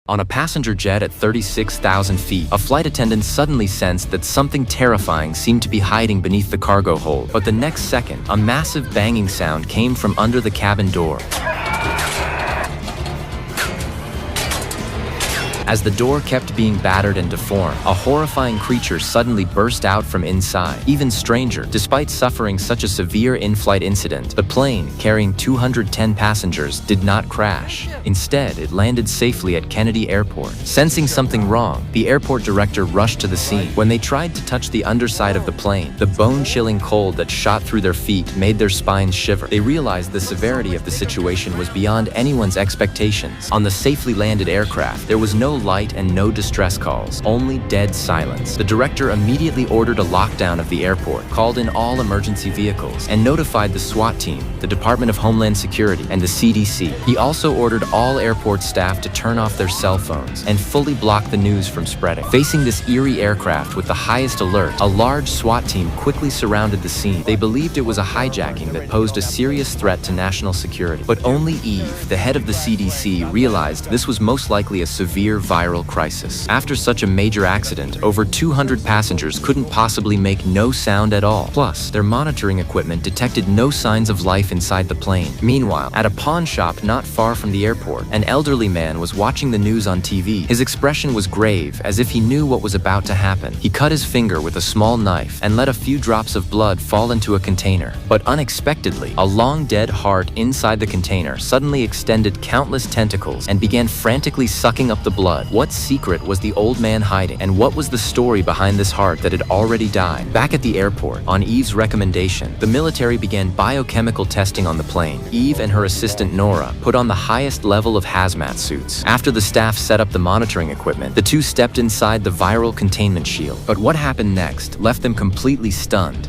On a passenger jet at 36,000 feet, a flight attendant suddenly sensed that something terrifying seemed to be hiding beneath the cargo hold. But the next second, a massive banging sound came from under the cabin door. As the door kept being battered and deformed, a horrifying creature suddenly burst out from inside. Even stranger, despite suffering such a severe in-flight incident, the plane, carrying 210 passengers, did not crash. Instead, it landed safely at Kennedy Airport. Sensing something wrong, the airport director rushed to the scene. When they tried to touch the underside of the plane, the bone-chilling cold that shot through their feet made their spines shiver. They realized the severity of the situation was beyond anyone's expectations. On the safely landed aircraft, there was no light and no distress calls, only dead silence. The director immediately ordered a lockdown of the airport, called in all emergency vehicles, and notified the SWAT team, the Department of Homeland Security, and the CDC. He also ordered all airport staff to turn off their cell phones and fully block the news from spreading. Facing this eerie aircraft with the highest alert, a large SWAT team quickly surrounded the scene. They believed it was a hijacking that posed a serious threat to national security. But only Eve, the head of the CDC, realized this was most likely a severe viral crisis. After such a major accident, over 200 passengers couldn't possibly make no sound at all. Plus, their monitoring equipment detected no signs of life inside the plane. Meanwhile, at a pawn shop not far from the airport, an elderly man was watching the news on TV. His expression was grave, as if he knew what was about to happen. He cut his finger with a small knife and let a few drops of blood fall into a container. But unexpectedly, a long dead heart inside the container suddenly extended countless tentacles and began frantically sucking up the blood. What secret was the old man hiding, and what was the story behind this heart that had already died? Back at the airport, on Eve's recommendation, the military began biochemical testing on the plane. Eve and her assistant Nora put on the highest level of hazmat suits. After the staff set up the monitoring equipment, the two stepped inside the viral containment shield. But what happened next left them completely stunned.